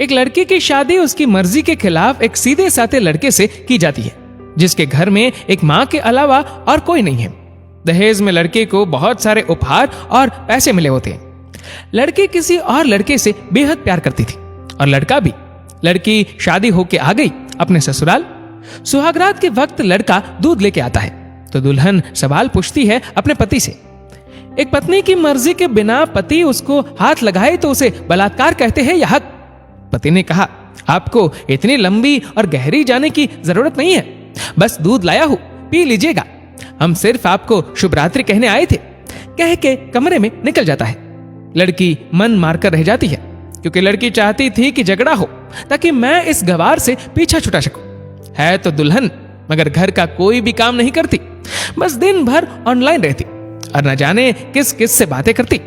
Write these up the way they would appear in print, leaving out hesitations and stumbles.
एक लड़की की शादी उसकी मर्जी के खिलाफ एक सीधे साधे लड़के से की जाती है, जिसके घर में एक माँ के अलावा और कोई नहीं है। दहेज में लड़के को बहुत सारे उपहार और पैसे मिले होते हैं। लड़की किसी और लड़के से बेहद प्यार करती थी और लड़का भी। लड़की शादी होके आ गई अपने ससुराल। सुहागरात के वक्त लड़का दूध लेके आता है तो दुल्हन सवाल पूछती है अपने पति से। एक पत्नी की मर्जी के बिना पति उसको हाथ लगाए तो उसे बलात्कार कहते हैं या हक? पति ने कहा, आपको इतनी लंबी और गहरी जाने की जरूरत नहीं है, बस दूध लाया हूं, पी लीजिएगा। हम सिर्फ आपको शुभ रात्रि कहने आए थे, कह के कमरे में निकल जाता है। लड़की मन मारकर रह जाती है क्योंकि लड़की चाहती थी कि झगड़ा हो ताकि मैं इस गवार से पीछा छुटा सकूं। है तो दुल्हन, मगर घर का कोई भी काम नहीं करती, बस दिन भर ऑनलाइन रहती और न जाने किस किस से बातें करती।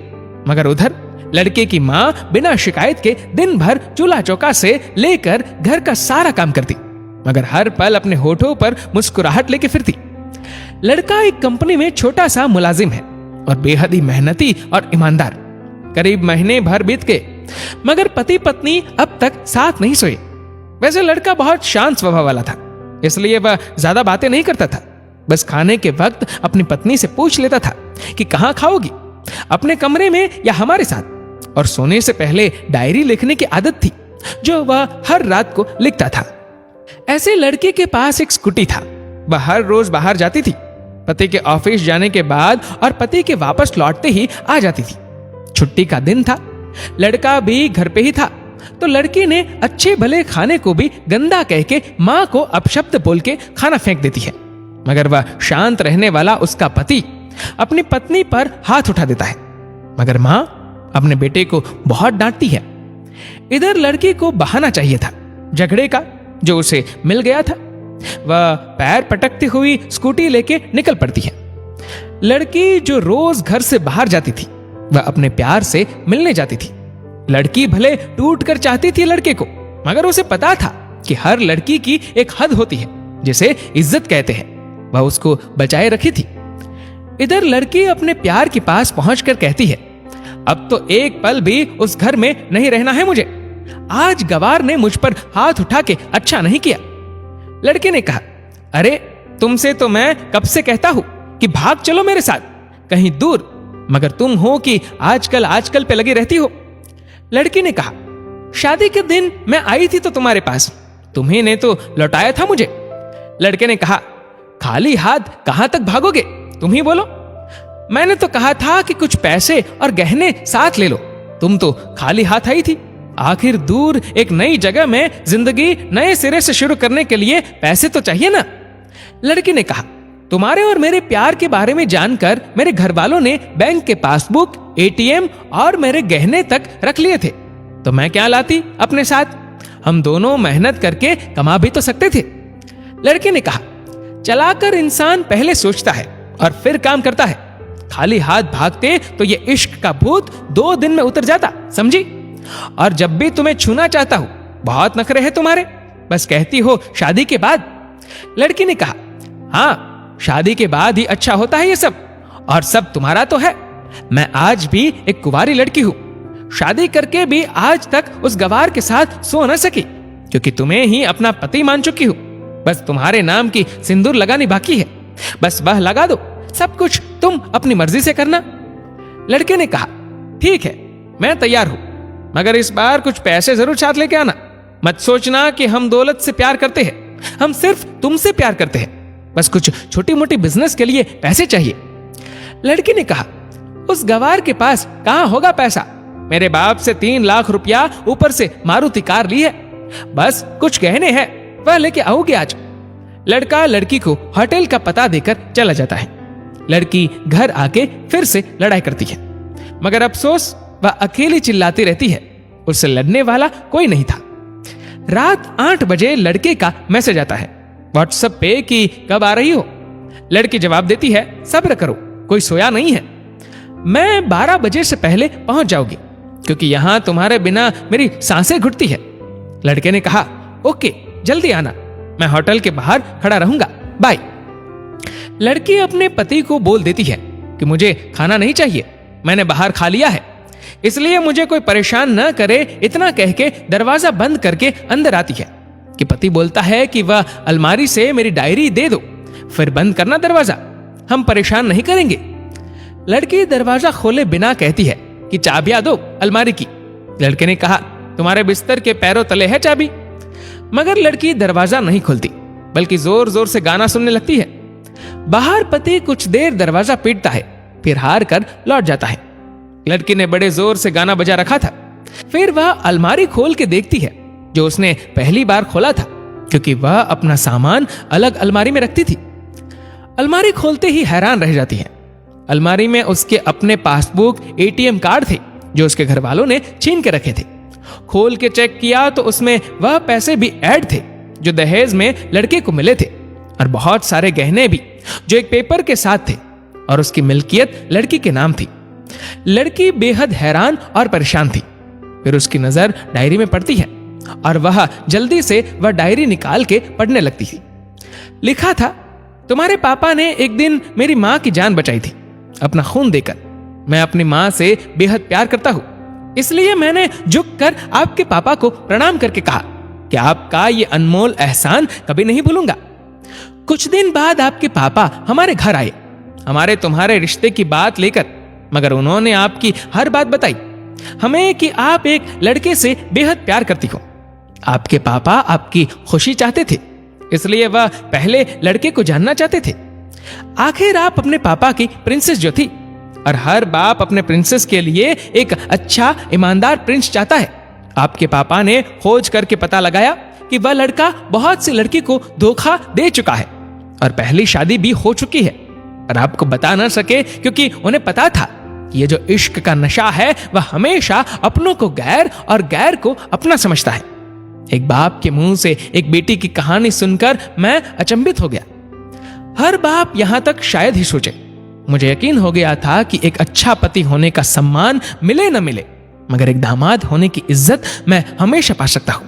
मगर उधर लड़के की माँ बिना शिकायत के दिन भर चूल्हा चौका से लेकर घर का सारा काम करती, मगर हर पल अपने होठों पर मुस्कुराहट लेके फिरती। लड़का एक कंपनी में छोटा सा मुलाजिम है और बेहद ही मेहनती और ईमानदार। करीब महीने भर बीत गए मगर पति पत्नी अब तक साथ नहीं सोए। वैसे लड़का बहुत शांत स्वभाव वाला था, इसलिए वह ज्यादा बातें नहीं करता था। बस खाने के वक्त अपनी पत्नी से पूछ लेता था कि कहाँ खाओगी, अपने कमरे में या हमारे साथ। और सोने से पहले डायरी लिखने की आदत थी जो वह हर रात को लिखता था। ऐसे लड़के के पास एक स्कूटी था। वह हर रोज बाहर जाती थी, पति के ऑफिस जाने के बाद और पति के वापस लौटते ही आ जाती थी। छुट्टी का दिन था, लड़का भी घर पे ही था, तो लड़की ने अच्छे भले खाने को भी गंदा कह के माँ को अपशब्द बोल के खाना फेंक देती है। मगर वह शांत रहने वाला उसका पति अपनी पत्नी पर हाथ उठा देता है, मगर माँ अपने बेटे को बहुत डांटती है। इधर लड़की को बहाना चाहिए था झगड़े का जो उसे मिल गया था। वह पैर पटकती हुई स्कूटी लेके निकल पड़ती है। लड़की जो रोज घर से बाहर जाती थी वह अपने प्यार से मिलने जाती थी। लड़की भले टूट कर चाहती थी लड़के को, मगर उसे पता था कि हर लड़की की एक हद होती है जिसे इज्जत कहते हैं, वह उसको बचाए रखी थी। इधर लड़की अपने प्यार के पास पहुंचकर कहती है, अब तो एक पल भी उस घर में नहीं रहना है मुझे। आज गवार ने मुझ पर हाथ उठा के अच्छा नहीं किया। लड़के ने कहा, अरे तुमसे तो मैं कब से कहता हूं कि भाग चलो मेरे साथ कहीं दूर, मगर तुम हो कि आजकल पे लगी रहती हो। लड़की ने कहा, शादी के दिन मैं आई थी तो तुम्हारे पास, तुम्ही ने तो लौटाया था मुझे। लड़के ने कहा, खाली हाथ कहां तक भागोगे, तुम ही बोलो। मैंने तो कहा था कि कुछ पैसे और गहने साथ ले लो, तुम तो खाली हाथ आई थी। आखिर दूर एक नई जगह में जिंदगी नए सिरे से शुरू करने के लिए पैसे तो चाहिए ना। लड़की ने कहा, तुम्हारे और मेरे प्यार के बारे में जानकर मेरे घर वालों ने बैंक के पासबुक, एटीएम और मेरे गहने तक रख लिए थे, तो मैं क्या लाती अपने साथ, हम दोनों मेहनत करके कमा भी तो सकते थे। लड़के ने कहा, चलाकर इंसान पहले सोचता है और फिर काम करता है, खाली हाथ भागते तो ये इश्क का भूत 2 दिन में उतर जाता, समझी। और जब भी तुम्हें छूना चाहता हूं, बहुत नखरे हैं तुम्हारे, बस कहती हो शादी के बाद। लड़की ने कहा, हाँ शादी के बाद ही अच्छा होता है ये सब, और सब तुम्हारा तो है। मैं आज भी एक कुंवारी लड़की हूं, शादी करके भी आज तक उस गवार के साथ सो न सकी क्योंकि तुम्हें ही अपना पति मान चुकी हूं। बस तुम्हारे नाम की सिंदूर लगानी बाकी है, बस वह लगा दो, सब कुछ तुम अपनी मर्जी से करना। लड़के ने कहा, ठीक है मैं तैयार हूं, मगर इस बार कुछ पैसे जरूर साथ लेके आना। मत सोचना कि हम दौलत से प्यार करते हैं, हम सिर्फ तुमसे प्यार करते हैं, बस कुछ छोटी मोटी बिजनेस के लिए पैसे चाहिए। लड़की ने कहा, उस गवार के पास कहां होगा पैसा, मेरे बाप से 3 लाख रुपया ऊपर से मारुति कार ली है, बस कुछ गहने हैं वह लेके आओगे आज। लड़का लड़की को होटल का पता देकर चला जाता है। लड़की घर आके फिर से लड़ाई करती है, मगर अफसोस वह अकेली चिल्लाती रहती है, उससे लड़ने वाला कोई नहीं था। रात 8 बजे लड़के का मैसेज आता है व्हाट्सएप पे कि कब आ रही हो। लड़की जवाब देती है, सब्र करो कोई सोया नहीं है, मैं 12 बजे से पहले पहुंच जाऊंगी क्योंकि यहां तुम्हारे बिना मेरी सांसें घुटती है। लड़के ने कहा, ओके जल्दी आना, मैं होटल के बाहर खड़ा रहूंगा, बाय। लड़की अपने पति को बोल देती है कि मुझे खाना नहीं चाहिए, मैंने बाहर खा लिया है। इसलिए मुझे कोई परेशान न करे, इतना कह के दरवाजा बंद करके अंदर आती है कि पति बोलता है कि वह अलमारी से मेरी डायरी दे दो, फिर बंद करना दरवाजा, हम परेशान नहीं करेंगे। लड़की दरवाजा खोले बिना कहती है कि चाबियां दो अलमारी की। लड़के ने कहा, तुम्हारे बिस्तर के पैरों तले है चाबी। मगर लड़की दरवाजा नहीं खोलती, बल्कि जोर जोर से गाना सुनने लगती है। बाहर पति कुछ देर दरवाजा पीटता है, फिर हार कर लौट जाता है। लड़की ने बड़े जोर से गाना बजा रखा था। फिर वह अलमारी खोल के देखती है, जो उसने पहली बार खोला था, क्योंकि वह अपना सामान अलग अलमारी में रखती थी। अलमारी खोलते ही हैरान रह जाती है। अलमारी में उसके अपने पासबुक, एटीएम कार्ड थे, जो उसके घर वालों ने छीन के रखे थे। खोल के चेक किया तो उसमें वह पैसे भी ऐड थे जो दहेज में लड़के को मिले थे, और बहुत सारे गहने भी जो एक पेपर के साथ थे, और उसकी मिल्कियत लड़की के नाम थी। लड़की बेहद हैरान और परेशान थी। फिर उसकी नजर डायरी में पड़ती है, और वह जल्दी से वह डायरी निकाल के पढ़ने लगती थी। लिखा था, तुम्हारे पापा ने एक दिन मेरी मां की जान बचाई थी अपना खून देकर। मैं अपनी मां से बेहद प्यार करता हूं, इसलिए मैंने झुककर आपके पापा को प्रणाम करके कहा कि आपका ये अनमोल एहसान कभी नहीं भूलूंगा। कुछ दिन बाद आपके पापा हमारे घर आए, हमारे तुम्हारे रिश्ते की बात लेकर, मगर उन्होंने आपकी हर बात बताई हमें कि आप एक लड़के से बेहद प्यार करती हो। आपके पापा आपकी खुशी चाहते थे, इसलिए वह पहले लड़के को जानना चाहते थे। आखिर आप अपने पापा की प्रिंसेस जो थी, और हर बाप अपने प्रिंसेस के लिए एक अच्छा ईमानदार प्रिंस चाहता है। आपके पापा ने खोज करके पता लगाया कि वह लड़का बहुत सी लड़की को धोखा दे चुका है, और पहली शादी भी हो चुकी है, और आपको बता ना सके क्योंकि उन्हें पता था कि ये जो इश्क का नशा है वह हमेशा अपनों को गैर और गैर को अपना समझता है। एक बाप के मुंह से एक बेटी की कहानी सुनकर मैं अचंभित हो गया। हर बाप यहां तक शायद ही सोचे। मुझे यकीन हो गया था कि एक अच्छा पति होने का सम्मान मिले न मिले, मगर एक दामाद होने की इज्जत मैं हमेशा पा सकता हूं।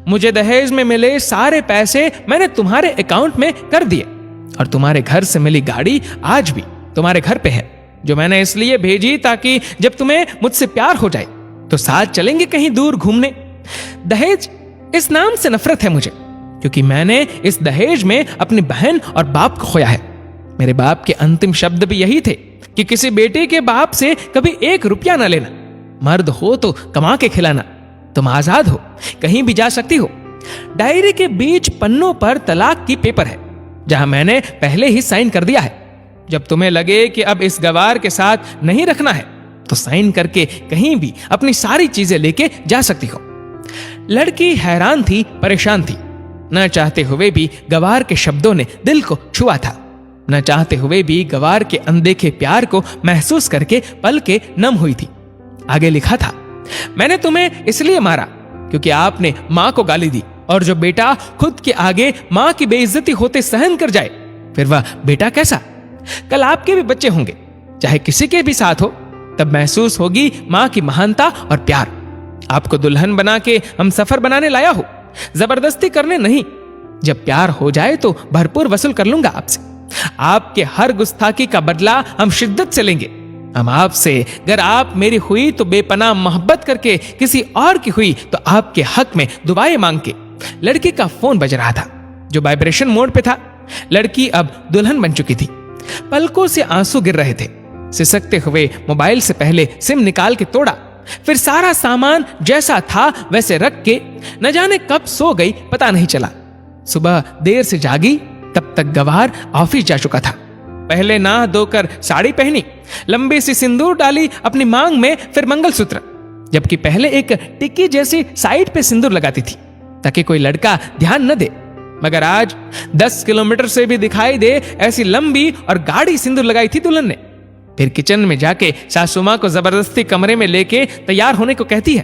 मुझे दहेज में मिले सारे पैसे मैंने तुम्हारे अकाउंट में कर दिए, और तुम्हारे घर से मिली गाड़ी आज भी तुम्हारे घर पे है, जो मैंने इसलिए भेजी ताकि जब तुम्हें मुझसे प्यार हो जाए तो साथ चलेंगे कहीं दूर घूमने। दहेज, इस नाम से नफरत है मुझे, क्योंकि मैंने इस दहेज में अपनी बहन और बाप को खोया है। मेरे बाप के अंतिम शब्द भी यही थे कि किसी बेटे के बाप से कभी 1 रुपया ना लेना, मर्द हो तो कमा के खिलाना, तुम आजाद हो, कहीं भी जा सकती हो। डायरी के बीच पन्नों पर तलाक की पेपर है, जहां मैंने पहले ही साइन कर दिया है। जब तुम्हें लगे कि अब इस गवार के साथ नहीं रखना है तो साइन करके कहीं भी अपनी सारी चीजें लेके जा सकती हो। लड़की हैरान थी, परेशान थी। न चाहते हुए भी गवार के शब्दों ने दिल को छुआ था। न चाहते हुए भी गवार के अनदेखे प्यार को महसूस करके पल के नम हुई थी। आगे लिखा था, मैंने तुम्हें इसलिए मारा क्योंकि आपने मां को गाली दी, और जो बेटा खुद के आगे मां की बेइज्जती होते सहन कर जाए, फिर वह बेटा कैसा? कल आपके भी बच्चे होंगे, चाहे किसी के भी साथ हो, तब महसूस होगी मां की महानता और प्यार। आपको दुल्हन बना के हम सफर बनाने लाया हो, जबरदस्ती करने नहीं। जब प्यार हो जाए तो भरपूर वसूल कर लूंगा आपसे। आपके हर गुस्ताखी का बदला हम शिद्दत से लेंगे। हम आपसे, अगर आप मेरी हुई तो बेपनाह मोहब्बत करके, किसी और की हुई तो आपके हक में दुआएं मांग के। लड़की का फोन बज रहा था, जो वाइब्रेशन मोड पे था। लड़की अब दुल्हन बन चुकी थी। पलकों से आंसू गिर रहे थे। सिसकते हुए मोबाइल से पहले सिम निकाल के तोड़ा, फिर सारा सामान जैसा था वैसे रख के न जाने कब सो गई, पता नहीं चला। सुबह देर से जागी, तब तक गवार ऑफिस जा चुका था। पहले नहा धोकर साड़ी पहनी, लंबी सी सिंदूर डाली अपनी मांग में, फिर मंगलसूत्र, जबकि पहले एक टिक्की जैसी साइड पे सिंदूर लगाती थी ताकि कोई लड़का ध्यान न दे। मगर आज 10 किलोमीटर से भी दिखाई दे ऐसी लंबी और गाढ़ी सिंदूर लगाई थी दुल्हन ने। फिर किचन में जाके सासू मां को जबरदस्ती कमरे में लेके तैयार होने को कहती है,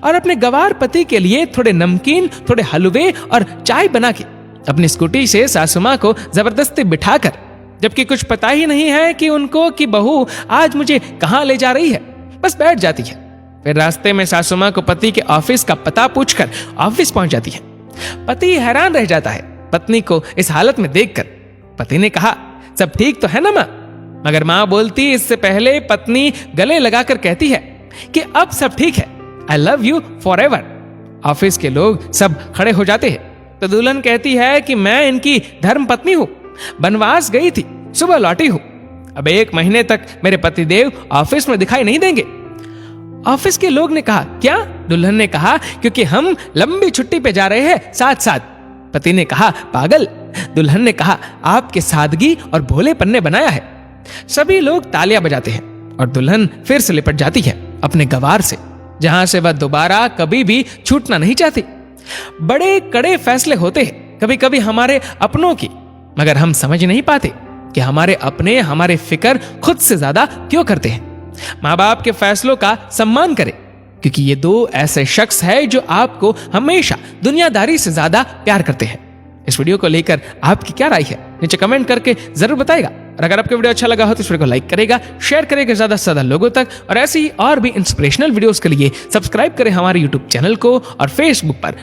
और अपने गवार पति के लिए थोड़े नमकीन, थोड़े हलवे और चाय बना के अपनी स्कूटी से सासू मां को जबरदस्ती बिठाकर, जबकि कुछ पता ही नहीं है कि उनको कि बहू आज मुझे कहां ले जा रही है, बस बैठ जाती है। फिर रास्ते में सासू मां को पति के ऑफिस का पता पूछकर ऑफिस पहुंच जाती है। पति हैरान रह जाता है पत्नी को इस हालत में देखकर। पति ने कहा, सब ठीक तो है ना मां? मगर मां बोलती इससे पहले पत्नी गले लगाकर कहती है, कि अब सब ठीक है, I love you for ever. Office के लोग सब खड़े हो जाते हैं तो दुल्हन कहती है कि मैं इनकी धर्म पत्नी हूं, बनवास गई थी, सुबह लौटी हूं, अब 1 महीने तक मेरे पतिदेव ऑफिस में दिखाई नहीं देंगे। ऑफिस के लोग ने कहा, क्या? दुल्हन ने कहा, क्योंकि हम लंबी छुट्टी पे जा रहे हैं साथ साथ। पति ने कहा, पागल। दुल्हन ने कहा, आपके सादगी और भोलेपन ने बनाया है। सभी लोग तालियां बजाते हैं और दुल्हन फिर से लिपट जाती है अपने गवार से, जहां से वह दोबारा कभी भी छूटना नहीं चाहती। बड़े कड़े फैसले होते हैं कभी कभी हमारे अपनों की, मगर हम समझ नहीं पाते कि हमारे अपने हमारे फिक्र खुद से ज्यादा क्यों करते हैं। माँ बाप के फैसलों का सम्मान करें, क्योंकि ये 2 ऐसे शख्स हैं जो आपको हमेशा दुनियादारी से ज्यादा प्यार करते हैं। इस वीडियो को लेकर आपकी क्या राय है, नीचे कमेंट करके जरूर बताएगा। और अगर आपको वीडियो अच्छा लगा हो तो इस वीडियो को लाइक करेगा, शेयर करेगा ज्यादा से ज्यादा लोगों तक, और ऐसी ही और भी इंस्पिरेशनल वीडियोस के लिए सब्सक्राइब करें हमारे यूट्यूब चैनल को और फेसबुक पर